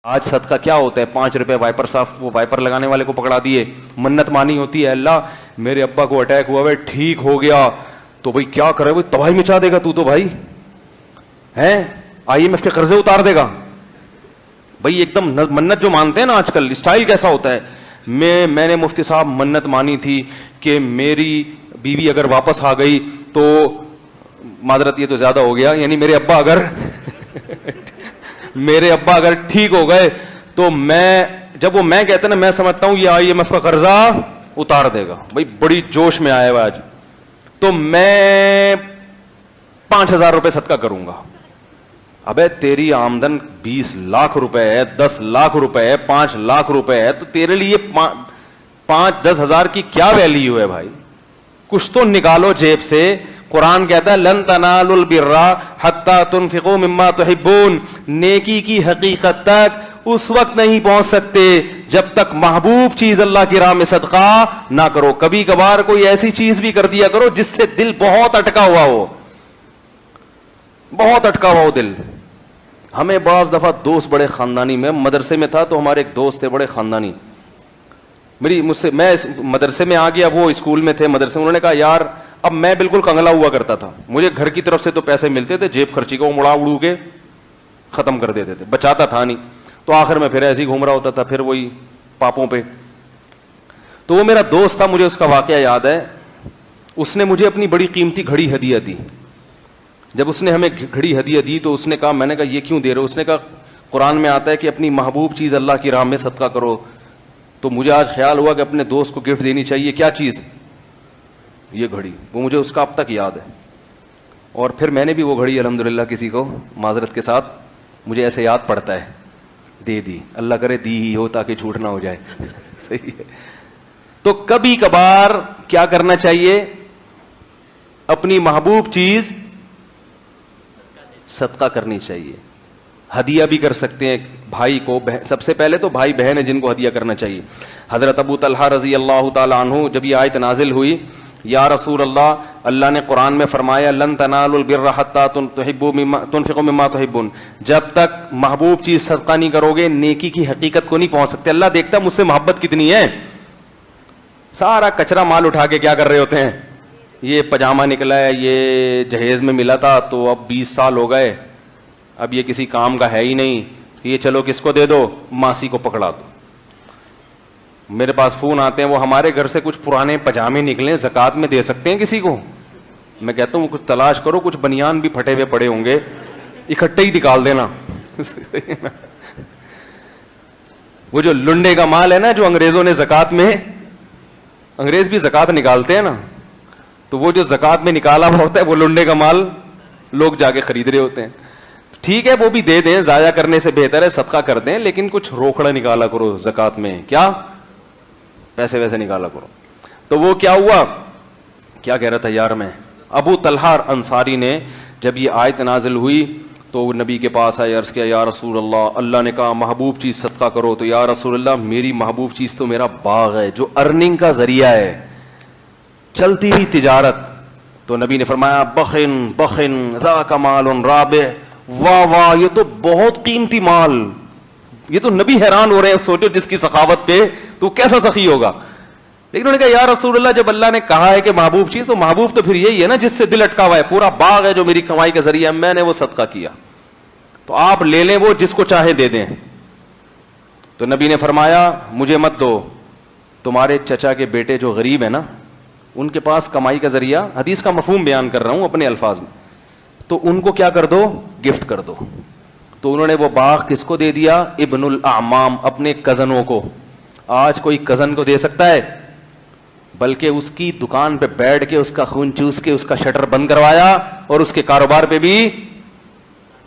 آج صدقہ کیا ہوتا ہے؟ 5 روپے وائپر صاف، وہ وائپر لگانے والے کو پکڑا دیے، منت مانی ہوتی ہے اللہ میرے ابا کو اٹیک ہوا ہے ٹھیک ہو گیا، تو بھائی کیا کرے، بھائی تباہی مچا دے گا تو بھائی ہیں IMF کے قرضے اتار دے گا بھائی، ایک دم منت جو مانتے ہیں نا آج کل، اسٹائل کیسا ہوتا ہے. میں نے مفتی صاحب منت مانی تھی کہ میری بیوی اگر واپس آ گئی تو، معذرت یہ تو زیادہ ہو گیا، یعنی میرے ابا اگر ٹھیک ہو گئے تو میں، جب وہ میں کہتے نا میں سمجھتا ہوں یہ IMF کا قرضہ اتار دے گا بھائی، بڑی جوش میں آیا ہوا آج، تو میں 5,000 روپے صدقہ کروں گا. ابے تیری آمدن 20 لاکھ روپے ہے، 10 لاکھ روپے ہے، 5 لاکھ روپے ہے، تو تیرے لیے 5-10 ہزار کی کیا ویلیو ہے بھائی؟ کچھ تو نکالو جیب سے. قرآن کہتا ہے لن تنالوا البر حتی تنفقوا مما تحبون، نیکی کی حقیقت تک اس وقت نہیں پہنچ سکتے جب تک محبوب چیز اللہ کی راہ میں صدقہ نہ کرو. کبھی کبھار کوئی ایسی چیز بھی کر دیا کرو جس سے دل بہت اٹکا ہوا ہو، بہت اٹکا ہوا ہو دل. ہمیں بعض دفعہ دوست بڑے خاندانی، میں مدرسے میں تھا تو ہمارے ایک دوست تھے بڑے خاندانی، میں مدرسے میں آ گیا، وہ اسکول میں تھے مدرسے میں، انہوں نے کہا یار اب میں بالکل کنگلا ہوا کرتا تھا، مجھے گھر کی طرف سے تو پیسے ملتے تھے، جیب خرچی کو مڑا اڑو کے ختم کر دیتے تھے، بچاتا تھا نہیں، تو آخر میں پھر ایسے ہی گھوم رہا ہوتا تھا، پھر وہی پاپوں پہ. تو وہ میرا دوست تھا، مجھے اس کا واقعہ یاد ہے، اس نے مجھے اپنی بڑی قیمتی گھڑی ہدیہ دی. جب اس نے ہمیں گھڑی ہدیہ دی تو اس نے کہا، میں نے کہا یہ کیوں دے رہے ہو؟ اس نے کہا قرآن میں آتا ہے کہ اپنی محبوب چیز اللہ کی راہ میں صدقہ کرو. تو مجھے آج خیال ہوا کہ اپنے دوست کو گفٹ دینی چاہیے. کیا چیز؟ یہ گھڑی. وہ مجھے اس کا اب تک یاد ہے. اور پھر میں نے بھی وہ گھڑی الحمدللہ کسی کو معذرت کے ساتھ، مجھے ایسے یاد پڑتا ہے، دے دی. اللہ کرے دی ہی ہو تاکہ جھوٹ نہ ہو جائے. صحیح ہے. تو کبھی کبھار کیا کرنا چاہیے؟ اپنی محبوب چیز صدقہ کرنی چاہیے. ہدیہ بھی کر سکتے ہیں بھائی کو، سب سے پہلے تو بھائی بہن ہے جن کو ہدیہ کرنا چاہیے. حضرت ابو طلحہ رضی اللہ تعالی عنہ، جب یہ آیت نازل ہوئی، یا رسول اللہ، اللہ نے قرآن میں فرمایا لن تنالوا البر حتی تنفقوا مما تحبون، جب تک محبوب چیز صدقہ نہیں کرو گے نیکی کی حقیقت کو نہیں پہنچ سکتے. اللہ دیکھتا مجھ سے محبت کتنی ہے. سارا کچرا مال اٹھا کے کیا کر رہے ہوتے ہیں، یہ پجامہ نکلا ہے، یہ جہیز میں ملا تھا تو اب 20 سال ہو گئے، اب یہ کسی کام کا ہے ہی نہیں، یہ چلو کس کو دے دو، ماسی کو پکڑا دو. میرے پاس فون آتے ہیں، وہ ہمارے گھر سے کچھ پرانے پجامے نکلے، زکوٰۃ میں دے سکتے ہیں کسی کو؟ میں کہتا ہوں کچھ تلاش کرو، کچھ بنیان بھی پھٹے ہوئے پڑے ہوں گے، اکٹھے ہی نکال دینا. وہ جو لنڈے کا مال ہے نا، جو انگریزوں نے زکوٰۃ میں، انگریز بھی زکوٰۃ نکالتے ہیں نا، تو وہ جو زکوٰۃ میں نکالا ہوا ہوتا ہے وہ لنڈے کا مال لوگ جا کے خرید رہے ہوتے ہیں. ٹھیک ہے وہ بھی دے دیں، ضائع کرنے سے بہتر ہے صدقہ کر دیں، لیکن کچھ روکڑا نکالا کرو زکوٰۃ میں، کیا پیسے ویسے نکالا کرو. تو وہ کیا ہوا، کیا کہہ رہا تھا یار میں، ابو طلحہ انصاری نے جب یہ آیت نازل ہوئی تو وہ نبی کے پاس آئے، عرض کیا یا رسول اللہ، اللہ نے کہا محبوب چیز صدقہ کرو. تو یا رسول اللہ میری محبوب چیز تو میرا باغ ہے جو ارننگ کا ذریعہ ہے، چلتی ہوئی تجارت. تو نبی نے فرمایا بخن بخن ذاک مال رابح، واہ واہ یہ تو بہت قیمتی مال. یہ تو نبی حیران ہو رہے ہیں، سوچو جس کی سخاوت پہ تو کیسا سخی ہوگا. لیکن انہوں نے کہا یا رسول اللہ جب اللہ نے کہا ہے کہ محبوب چیز، تو محبوب تو پھر یہی ہے نا جس سے دل اٹکا ہوا ہے، پورا باغ ہے جو میری کمائی کا ذریعہ ہے، میں نے وہ صدقہ کیا، تو آپ لے لیں، وہ جس کو چاہے دے دیں. تو نبی نے فرمایا مجھے مت دو، تمہارے چچا کے بیٹے جو غریب ہیں نا، ان کے پاس کمائی کا ذریعہ، حدیث کا مفہوم بیان کر رہا ہوں اپنے الفاظ میں، تو ان کو کیا کر دو، گفٹ کر دو. تو انہوں نے وہ باغ کس کو دے دیا، ابن الاعمام، اپنے کزنوں کو. آج کوئی کزن کو دے سکتا ہے؟ بلکہ اس کی دکان پہ بیٹھ کے اس کا خون چوس کے اس کا شٹر بند کروایا اور اس کے کاروبار پہ بھی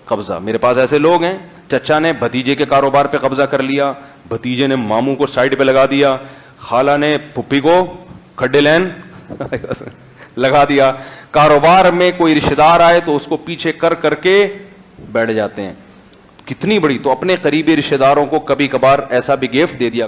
قبضہ. میرے پاس ایسے لوگ ہیں، چچا نے بھتیجے کے کاروبار پہ قبضہ کر لیا، بھتیجے نے ماموں کو سائڈ پہ لگا دیا، خالہ نے پھپھی کو کھڈے لین لگا دیا. کاروبار میں کوئی رشتہ دار آئے تو اس کو پیچھے کر کے بیٹھ جاتے ہیں. کتنی بڑی. تو اپنے قریبی رشتہ داروں کو کبھی کبھار ایسا بھی گفٹ دے دیا.